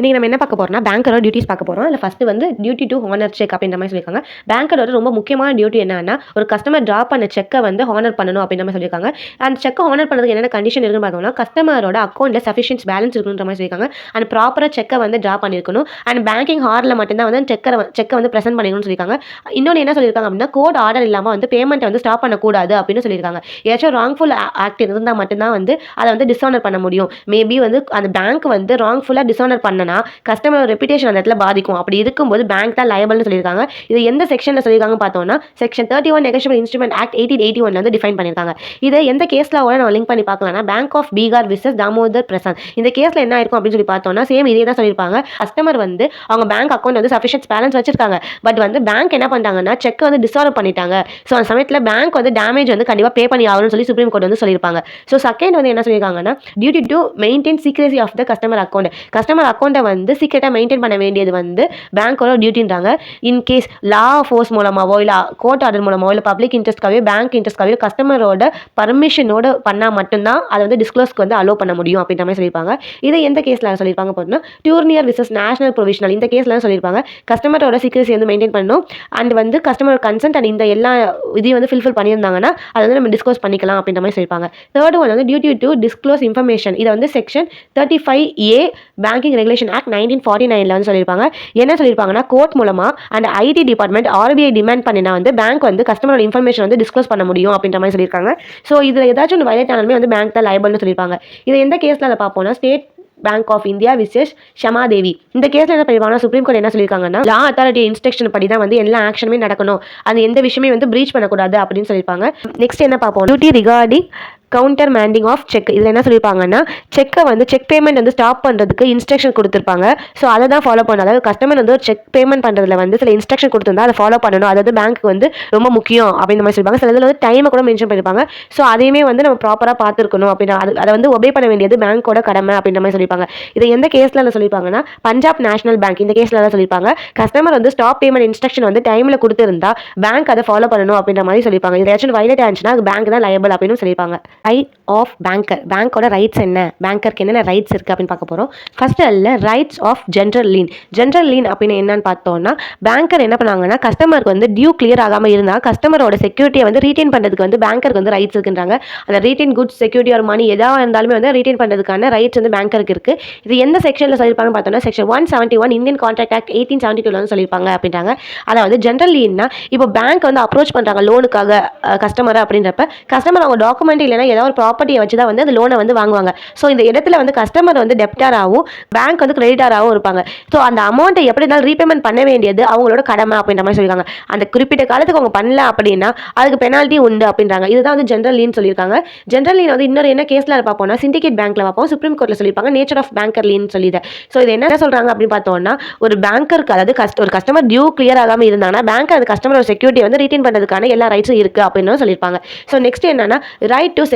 இன்னைக்கு நம்ம என்ன பார்க்க போறோம்னா பேங்கரோட டியூட்டிஸ் பார்க்க போறோம். அதில் ஃபர்ஸ்ட் வந்து டியூட்டி டு ஹானர் செக் அப்படின்ற மாதிரி சொல்லியிருக்காங்க. பேங்கரோட ரொம்ப முக்கியமான டியூட்டி என்னன்னா ஒரு கஸ்டமர் டிரா பண்ண செக்கை வந்து ஹானர் பண்ணணும் அப்படின்ற மாதிரி சொல்லியிருக்காங்க. அந்த செக்கை ஹானர் பண்ணுறதுக்கு என்னென்ன கண்டிஷன் இருக்குன்னு பார்த்தோம்னா கஸ்டமரோட அக்கௌண்ட்டில் சஃபிஷியன்ட் பேலன்ஸ் இருக்குன்ற மாதிரி சொல்லியிருக்காங்க. அண்ட் ப்ராப்பராக செக்கை வந்து டிரா பண்ணியிருக்கணும். அண்ட் பேங்கிங் ஹாரில் மட்டும்தான் வந்து செக்கை வந்து ப்ரெசென்ட் பண்ணிக்கணும்னு சொல்லியிருக்காங்க. இன்னொன்று என்ன சொல்லியிருக்காங்க அப்படின்னா கோர்ட் ஆர்டர் இல்லாமல் வந்து பேமெண்ட்டை வந்து ஸ்டாப் பண்ணக்கூடாது அப்படின்னு சொல்லியிருக்காங்க. ஏதாச்சும் ராங்ஃபுல் ஆக்ட் இருந்தால் மட்டும்தான் வந்து அதை வந்து டிஸ்ஆனர் பண்ண முடியும். மேபி வந்து அந்த பேங்க் வந்து ராங்ஃபுல்லாக டிஸ்ஆனர் பண்ணனா கஸ்டமரோட ரெப்புடேஷன் அந்த இடத்துல பாதிக்கும். அப்படி இருக்கும்போது பேங்க் தான் லயபிள்னு சொல்லியிருக்காங்க. இது எந்த செக்ஷனில் சொல்லியிருக்காங்க பார்த்தோம்னா செக்ஷன் 31 நெகோஷியபிள் இன்ஸ்ட்ருமெண்ட் ஆக்ட் 1881 வந்து டிஃபைன் பண்ணியிருக்காங்க. இதை எந்த கேஸில் நம்ம லிங்க் பண்ணி பார்க்கலாம்னா bank of Bihar versus Damodar Prashant. இந்த கேஸில் என்ன ஆயிருக்கும் அப்படின்னு சொல்லி பார்த்தோம்னா சேம் இதே தான் சொல்லியிருப்பாங்க. கஸ்டமர் வந்து அவங்க பேங்க் அக்கௌண்ட் வந்து சஃபிஷியன்ட் பேலன்ஸ் வச்சிருக்காங்க. பட் வந்து பேங்க் என்ன பண்ணிட்டாங்கன்னா செக் வந்து டிஸ்ஆனர் பண்ணிட்டாங்க. ஸோ அந்த சமயத்தில் பேங்க் வந்து டேமேஜ் வந்து கண்டிப்பாக பே பண்ணி ஆகணும்னு சொல்லி சுப்ரீம் கோர்ட் வந்து சொல்லியிருப்பாங்க. ஸோ செகண்ட் வந்து என்ன சொல்லியிருக்காங்கன்னா duty to maintain secrecy of the customer account. Customer அக்கௌண்ட்டை வந்து சீக்கிரட்டாக மெயின்டைன் பண்ண வேண்டியது வந்து பேங்க்கோட டியூட்டின்றாங்க. இன்கேஸ் லா ஃபோர்ஸ் மூலமாவோ இல்லை கோர்ட் ஆர்டர் மூலமாவோ இல்லை பப்ளிக் இன்ட்ரெஸ்ட்காகவே பேங்க் இன்ட்ரெஸ்ட்காகவே கஸ்டமரோட பர்மிஷனோட பண்ணால் மட்டும்தான் அதை வந்து டிஸ்க்ளோஸ்க்கு வந்து அலோவ் பண்ண முடியும் அப்படின்ற மாதிரி சொல்லியிருப்பாங்க. இதை எந்த கேஸில் சொல்லியிருப்பாங்க பார்த்தீங்கன்னா டூர்னியர் விசஸ் நேஷனல் ப்ரொவிஷனல். இந்த கேஸில் சொல்லியிருப்பாங்க கஸ்டமரோட சீக்ரெசி வந்து மெயின்டைன் பண்ணணும். அண்ட் வந்து கஸ்டமர் கன்சென்ட் அண்ட் இந்த எல்லா இதையும் வந்து ஃபில்ஃபில் பண்ணியிருந்தாங்கன்னா அதை வந்து நம்ம டிஸ்க்ளோஸ் பண்ணிக்கலாம் அப்படின்ற மாதிரி சொல்லியிருப்பாங்க. தேர்ட் ஒன் வந்து டியூட்டி டு டிஸ்க்ளோஸ் இன்ஃபர்மேஷன். இதை வந்து section 35A banking regulation act 1949 வந்து சொல்லியிருப்பாங்க. என்ன சொல்லியிருப்பாங்கன்னா கோர்ட் மூலமா and IT department RBI demand பண்ணினா வந்து பேங்க் வந்து கஸ்டமரோட இன்ஃபர்மேஷன் வந்து டிஸ்க்ளோஸ் பண்ண முடியும் அப்படின்ற மாதிரி சொல்லியிருக்காங்க. ஸோ இதில் ஏதாச்சும் ஒன்று வயலேட் ஆனாலுமே வந்து பேங்க் தான் லைபிள்னு சொல்லியிருப்பாங்க. இதை எந்த கேஸில் பார்ப்போம்னா State Bank of India versus Shamadevi. இந்த கேஸில் என்ன பண்ணிருப்பாங்கன்னா சுப்ரீம் கோர்ட் என்ன சொல்லியிருக்காங்கன்னா லா அத்தாரிட்டி இன்ஸ்ட்ரக்ஷன் படி தான் வந்து எல்லா ஆக்ஷனுமே நடக்கணும். அது எந்த விஷயமே வந்து பிரீச் பண்ணக்கூடாது அப்படின்னு சொல்லியிருப்பாங்க. நெக்ஸ்ட் என்ன பார்ப்போம் duty regarding countermanding of cheque. இதில் என்ன சொல்லியிருப்பாங்கன்னா செக்கை வந்து செக் பேமெண்ட் வந்து ஸ்டாப் பண்ணுறதுக்கு இன்ஸ்ட்ரக்ஷன் கொடுத்துருப்பாங்க. ஸோ அதை தான் ஃபாலோ பண்ணணும். அதாவது கஸ்டமர் வந்து ஒரு செக் பேமெண்ட் பண்ணுறதுல வந்து சில இன்ஸ்ட்ரக்ஷன் கொடுத்துருந்தா அதை ஃபாலோ பண்ணணும். அதாவது பேங்க்கு வந்து ரொம்ப முக்கியம் அப்படின்ற மாதிரி சொல்லியிருப்பாங்க. சில இதில் வந்து டைமை கூட மென்ஷன் பண்ணியிருப்பாங்க. ஸோ அதையுமே வந்து நம்ம ப்ராப்பராக பார்த்துருக்கணும் அப்படின்னா அதை வந்து ஒபே பண்ண வேண்டியது பேங்க்கோட கடமை அப்படின்ற மாதிரி சொல்லியிருப்பாங்க. இதை எந்த கேஸில் சொல்லியிருப்பாங்கன்னா பஞ்சாப் நேஷனல் பேங்க். இந்த கேஸில் தான் சொல்லியிருப்பாங்க கஸ்டமர் வந்து ஸ்டாப் பேமெண்ட் இன்ஸ்ட்ரக்ஷன் வந்து டைமில் கொடுத்துருந்தா பேங்க் அதை ஃபாலோ பண்ணணும் அப்படின்ற மாதிரி சொல்லியிருப்பாங்க. இது ஏதாச்சும் வயலேட் ஆச்சுன்னா அது பேங்க் தான் லயபிள் அப்படின்னு சொல்லியிருப்பாங்க. Right of banker. பேங்கோட ரைட்ஸ் என்ன, பேங்கருக்கு என்னென்ன ரைட்ஸ் இருக்குது அப்படின்னு பார்க்க போகிறோம். ஃபர்ஸ்ட் அல்ல rights of general lien. General lien அப்படின்னு என்னன்னு பார்த்தோம்னா பேங்கர் என்ன பண்ணாங்கன்னா கஸ்டமருக்கு வந்து டியூ கிளியர் ஆகாமல் இருந்தால் கஸ்டமரோட செக்யூரிட்டியை வந்து ரீட்டைன் பண்ணுறதுக்கு வந்து பேங்கருக்கு வந்து ரைட்ஸ் இருக்குன்றாங்க. அந்த ரீட்டைன் குட்ஸ் செக்யூரிட்டி ஒரு மணி எதாக இருந்தாலுமே வந்து ரீட்டைன் பண்ணுறதுக்கான ரைட்ஸ் வந்து பேங்கருக்கு இருக்குது. இது எந்த செக்ஷனில் சொல்லியிருப்பாங்கன்னு பார்த்தோம்னா செக்ஷன் 171 இந்தியன் கான்ட்ராக்ட் ஆக்ட் 1872 வந்து சொல்லியிருப்பாங்க அப்படின்றாங்க. அதாவது ஜென்ரல் லீன்னா இப்போ பேங்க் வந்து அப்ரோச் பண்ணுறாங்க லோனுக்காக கஸ்டமர் அப்படின்றப்ப கஸ்டமர் அவங்க டாக்குமெண்ட் இல்லைன்னா ஏதாவது ஒரு ப்ராப்பர்ட்டியை வச்சு தான் வந்து அந்த லோனை வந்து வாங்குவாங்க. ஸோ இந்த இடத்துல வந்து கஸ்டமர் வந்து டெப்டாராகவும் பேங்க் வந்து கிரெடிட்டாராகவும் இருப்பாங்க. ஸோ அந்த அமௌண்ட்டை எப்படி இருந்தாலும் ரீபேமெண்ட் பண்ண வேண்டியது அவங்களோட கடமை அப்படின்ற மாதிரி சொல்லியிருக்காங்க. அந்த குறிப்பிட்ட காலத்துக்கு அவங்க பண்ணல அப்படின்னா அதுக்கு பெனால்ட்டி உண்டு அப்படின்றாங்க. இதுதான் வந்து ஜென்ரல் லீன் சொல்லியிருக்காங்க. ஜென்ரல் லீன் வந்து இன்னொரு என்ன கேஸில் பார்ப்போம்னா சிண்டிகேட் பேங்க்ல பார்ப்போம். சுப்ரீம் கோர்ட்டில் சொல்லியிருப்பாங்க நேச்சர் ஆஃப் பேங்கர் லீன் சொல்லிது. ஸோ இது என்ன சொல்றாங்க அப்படின்னு பார்த்தோம்னா ஒரு பேங்கருக்கு அதாவது ஒரு கஸ்டமர் டியூ கிளியர் ஆகாமல் இருந்தாங்கன்னா பேங்க் அந்த கஸ்டமரோட செக்யூரிட்டி வந்து ரீட்டைன் பண்ணுறதுக்கான எல்லா ரைட்ஸும் இருக்குது அப்படின்னு சொல்லியிருப்பாங்க. ஸோ நெக்ஸ்ட் என்னன்னா ரைட் டு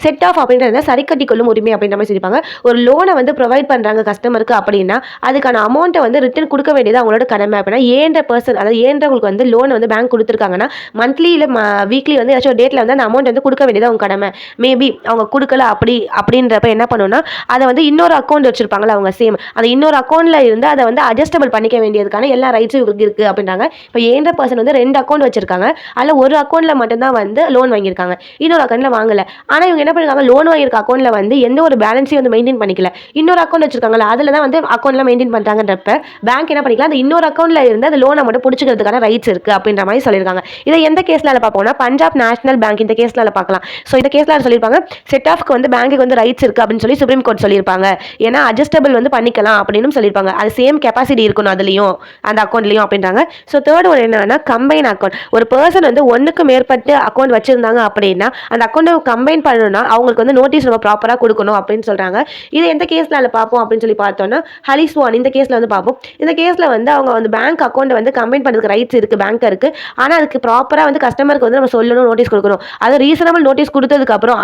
செட் ஆஃப் அப்படின்றது சரி கட்டி கொள்ளும் உரிமை அப்படின்ற மாதிரி சொல்லியிருப்பாங்க. ஒரு லோனை வந்து ப்ரொவைட் பண்ணுறாங்க கஸ்டமருக்கு அப்படின்னா அதுக்கான அமௌண்ட்டை வந்து ரிட்டர்ன் கொடுக்க வேண்டியது அவங்களோட கடமை. அப்படின்னா ஏன்ற பர்சன் அதாவது ஏன்றவங்களுக்கு வந்து லோன் வந்து பேங்க் கொடுத்துருக்காங்கன்னா மந்த்லி இல்லை வீக்லி வந்து ஏதாச்சும் ஒரு டேட்டில் வந்து அந்த அமௌண்ட் வந்து கொடுக்க வேண்டியது அவங்க கடமை. மேபி அவங்க கொடுக்கல அப்படின்றப்ப என்ன பண்ணணும்னா அதை வந்து இன்னொரு அக்கௌண்ட் வச்சிருப்பாங்களா அவங்க சேம் அந்த இன்னொரு அக்கௌண்ட்டில் இருந்து அதை வந்து அட்ஜஸ்டபிள் பண்ணிக்க வேண்டியதுக்கான எல்லா ரைட்ஸும் இவருக்கு இருக்குது அப்படின்றாங்க. இப்போ ஏன்ற பர்சன் வந்து 2 அக்கௌண்ட் வச்சிருக்காங்க. அதில் ஒரு அக்கௌண்ட்டில் மட்டும்தான் வந்து லோன் வாங்கியிருக்காங்க, இன்னொரு அக்கௌண்ட்டில் வாங்கலை. ஆனால் இவங்க என்ன பண்ணிருக்காங்க லோன் வாங்கியிருக்க அக்கௌண்ட்டில் வந்து எந்த ஒரு பேலன்ஸையும் வந்து மெயின்டைன் பண்ணிக்கல. இன்னொரு அக்கௌண்ட் வச்சிருக்காங்களா அதில் தான் வந்து அக்கௌண்ட்லாம் மெயின்டைன் பண்ணுறாங்கன்றப்ப பேங்க் என்ன பண்ணிக்கலாம் அந்த இன்னொரு அக்கௌண்ட்டில் இருந்து அந்த லோனை மட்டும் பிடிச்சிக்கிறதுக்கான ரைட்ஸ் இருக்குது அப்படின்ற மாதிரி சொல்லியிருக்காங்க. இதை எந்த கேஸில் பார்ப்போம்னா பஞ்சாப் நேஷனல் பேங்க். இந்த கேஸில் பார்க்கலாம். ஸோ இந்த கேஸில் சொல்லியிருப்பாங்க செட் ஆஃப்க்கு வந்து பேங்க்கு வந்து ரைட்ஸ் இருக்குது அப்படின்னு சொல்லி சுப்ரீம் கோர்ட் சொல்லியிருப்பாங்க. ஏன்னா அட்ஜஸ்டபிள் வந்து பண்ணிக்கலாம் அப்படின்னு சொல்லியிருப்பாங்க. அது சேம் கெப்பாசிட்டி இருக்கணும் அதுலேயும் அந்த அக்கௌண்ட்லையும் அப்படின்றாங்க. ஸோ தேர்ட் ஒன் என்னன்னா கம்பைன் அக்கௌண்ட். ஒரு பர்சன் வந்து ஒன்றுக்கு மேற்பட்ட அக்கௌண்ட் வச்சிருந்தாங்க அப்படின்னா அந்த அக்கௌண்ட்டை கம்பைன் பண்ணணும்னா அவங்களுக்கு வந்து நோட்டீஸ் நம்ம ப்ராப்பராக கொடுக்கணும் அப்படின்னு சொல்கிறாங்க. இது எந்த கேஸில் பார்ப்போம் அப்படின்னு சொல்லி பார்த்தோம்னா ஹலிஸ்வான். இந்த கேஸில் வந்து பார்ப்போம். இந்த கேஸில் வந்து அவங்க வந்து பேங்க் அக்கௌண்ட்டை வந்து கம்பைன் பண்ணுறதுக்கு ரைட்ஸ் இருக்குது பேங்க் இருக்குது. ஆனால் அதுக்கு ப்ராப்பராக வந்து கஸ்டமருக்கு வந்து நம்ம சொல்லணும் நோட்டீஸ் கொடுக்கணும். அது ரீசனபிள் நோட்டீஸ் கொடுத்ததுக்கப்புறம்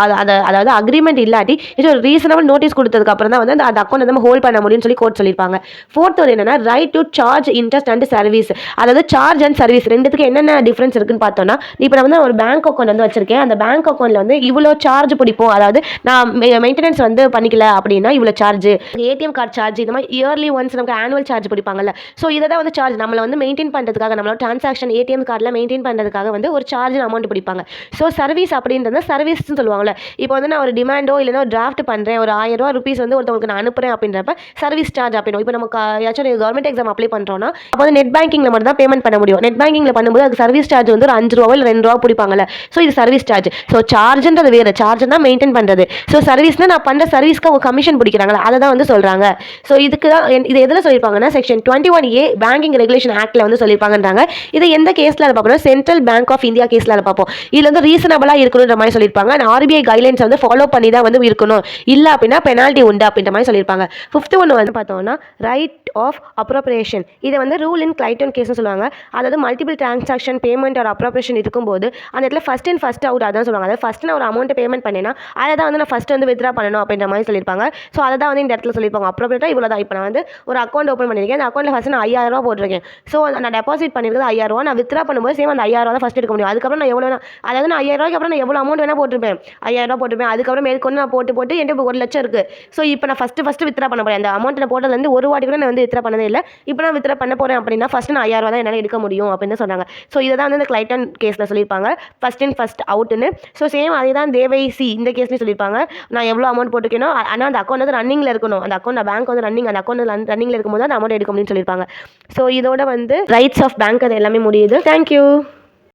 அதாவது அக்ரிமெண்ட் இல்லாட்டி இது ஒரு ரீசனபிள் நோட்டீஸ் கொடுத்ததுக்கப்புறம் தான் வந்து அந்த அக்கௌண்ட் நம்ம ஹோல்ட் பண்ண முடியும்னு சொல்லி கோர்ட் சொல்லியிருப்பாங்க. ஃபோர்த் ஒரு என்னன்னா right to charge interest and service. அதாவது சார்ஜ் அண்ட் சர்வீஸ் ரெண்டுத்துக்கு என்னென்ன டிஃபரன்ஸ் இருக்குன்னு பார்த்தோம்னா இப்போ நான் வந்து ஒரு பேங்க் அக்கௌண்ட் வந்து வச்சிருக்கேன். அந்த பேங்க் அக்கௌண்ட்டில் வந்து இவ்வளோ சார்ஜ் பிடிப்போம். அதாவது நான் மெயின்டெனன்ஸ் வந்து பண்ணிக்கல அப்படின்னா இவ்வளோ சார்ஜ், ஏடிஎம் கார்டு சார்ஜ், இந்த மாதிரி இயர்லி ஒன்ஸ் நமக்கு ஆனுவல் சார்ஜ் பிடிப்பாங்கல்ல. ஸோ இதை தான் வந்து சார்ஜ் நம்மளை வந்து மெயின்டைன் பண்ணுறதுக்காக, நம்மளோட டிரான்சாக்ஷன் ஏடிஎம் கார்டில் மெயின்டைன் பண்ணுறதுக்காக வந்து ஒரு சார்ஜ் அமௌண்ட் பிடிப்பாங்க. ஸோ சர்வீஸ் அப்படின்றது சர்வீஸ்ன்னு சொல்லுவாங்கல்ல. இப்போ வந்து நான் ஒரு டிமாண்டோ இல்லைன்னா ஒரு டிராஃப்ட் பண்ணுறேன், ஒரு 1000 ரூபீஸ் வந்து ஒருத்தவங்களுக்கு நான் அனுப்புறேன் அப்படின்றப்ப சர்வீஸ் சார்ஜ் அப்படின்னு. இப்போ நமக்கு ஏதாச்சும் ஒரு கவர்மெண்ட் எக்ஸாம் அப்ளை பண்ணுறோம்னா அப்போ வந்து நெட் பேங்கிங்கில் மட்டும் தான் பேமெண்ட் பண்ண முடியும். நெட் பேங்கிங்கில் பண்ணும்போது அதுக்கு சர்வீஸ் சார்ஜ் வந்து ஒரு 5 ரூபாவோ இல்லை 2 ரூபா பிடிப்பாங்கல்ல. ஸோ இது சர்வீஸ் சார்ஜ். ஸோ சார்ஜ்ன்றது வேறு, சார்ஜ் தான் மெயின்டைன் பண்ணுறது. ஸோ சர்வீஸ்னா நான் பண்ணுற சர்வீஸ்க்கு அவங்க கமிஷன் பிடிக்கிறாங்களா, அதை தான் வந்து சொல்கிறாங்க. ஸோ இதுக்கு தான் இது எதில் சொல்லியிருப்பாங்கன்னா செக்ஷன் 21A பேங்கிங் ரெகுலேஷன் ஆக்டில் வந்து சொல்லியிருப்பாங்கன்றாங்க. இதை எந்த கேஸில் பார்ப்போம்னா சென்ட்ரல் பேங்க் ஆஃப் இந்தியா கேஸில் பார்ப்போம். இதில் வந்து ரீசனபிளாக இருக்கணுன்ற மாதிரி சொல்லியிருப்பாங்க. ஆர்பிஐ கைட்லைன்ஸ் வந்து ஃபாலோ பண்ணி தான் வந்து இருக்கணும், இல்லை அப்படின்னா பெனால்ட்டி உண்டு அப்படின்ற மாதிரி சொல்லியிருப்பாங்க. 5th ஒன்று வந்து பார்த்தோம்னா ரைட் ஆஃப் அப்ரோப்ரியேஷன். இதை வந்து ரூல் இன் கிளைட்டன் கேஸ்னு சொல்லுவாங்க. அதாவது மல்டிபிள் டிரான்சாக்ஷன் பேமெண்ட் ஒரு அப்ரோப்ரியேஷன் இருக்கும்போது அந்த இடத்துல ஃபஸ்ட் இன் ஃபஸ்ட் அவுட் அதான் சொல்லுவாங்க. அதாவது ஃபஸ்ட் நான் ஒரு அமௌண்ட் பேமெண்ட் பண்ணேன்னா அதை தான் வந்து நான் ஃபஸ்ட் வந்து வித்ரா பண்ணணும் அப்படின்ற மாதிரி சொல்லியிருப்பாங்க. ஸோ அதை தான் வந்து இந்த இடத்துல சொல்லியிருப்பாங்க. அப்ரோப்ரியேட்டாக இவ்வளோ தான். இப்போ நான் வந்து ஒரு அக்கௌண்ட் ஓப்பன் பண்ணியிருக்கேன். அந்த அக்கௌண்ட்டில் ஃபஸ்ட் நான் 5000 ரூபா போட்டிருக்கேன். ஸோ நான் டெபாசிட் பண்ணியிருக்கிறது 5000 ரூபா. நான் வித்ரா பண்ணும்போது சேம் அந்த 5000 ரூபா தான் ஃபஸ்ட் எடுக்க முடியும். அதுக்கப்புறம் நான் எவ்வளோ, அதாவது நான் 5000 ரூபாய்க்கு அப்புறம் நான் எவ்வளோ அமௌண்ட் வேணால் போட்டிருப்பேன், 5000 ரூபா போட்டிருப்பேன். அதுக்கப்புறம் மேற்கொண்டு நான் போட்டு என்கிட்ட இப்போ 1 லட்சம் இருக்குது. ஸோ இப்போ நான் ஃபஸ்ட்டு வித்ரா பண்ண போகிறேன். அந்த அமௌண்ட் நான் போட்டதுலேருந்து ஒரு வாட்டி கூட நான் வந்து வித்ரா பண்ணதே இல்லை. இப்போ நான் வித்ரா பண்ண போகிறேன் அப்படின்னா ஃபஸ்ட்டு நான் 5000 ரூபா தான் என்னால் எடுக்க முடியும் அப்படின்னு சொன்னாங்க. ஸோ இதை தான் வந்து இந்த கிளைட்டன் கேஸில் சொல்லியிருப்பாங்க, ஃபஸ்ட் இன் ஃபஸ்ட் அவுட்டுன்னு. ஸோ சேம் அதே தான் தேவைசி இந்த கேஸ்லேயும் சொல்லியிருப்பாங்க. நான் எவ்வளோ அமௌண்ட் போட்டுக்கேனோ ஆனால் அந்த அக்கௌண்ட் வந்து ரன்னிங்கில் இருக்கணும். அந்த அக்கௌண்ட் பேங்க் வந்து ரன்னிங், அந்த அக்கௌண்ட் ரன்னிங்கில் இருக்கும்போது அந்த அமௌண்ட் எடுக்க முடியும்னு சொல்லியிருப்பாங்க. ஸோ இதோட வந்து ரைட்ஸ் ஆஃப் பேங்க் அது எல்லாமே முடியுது. தேங்க்யூ.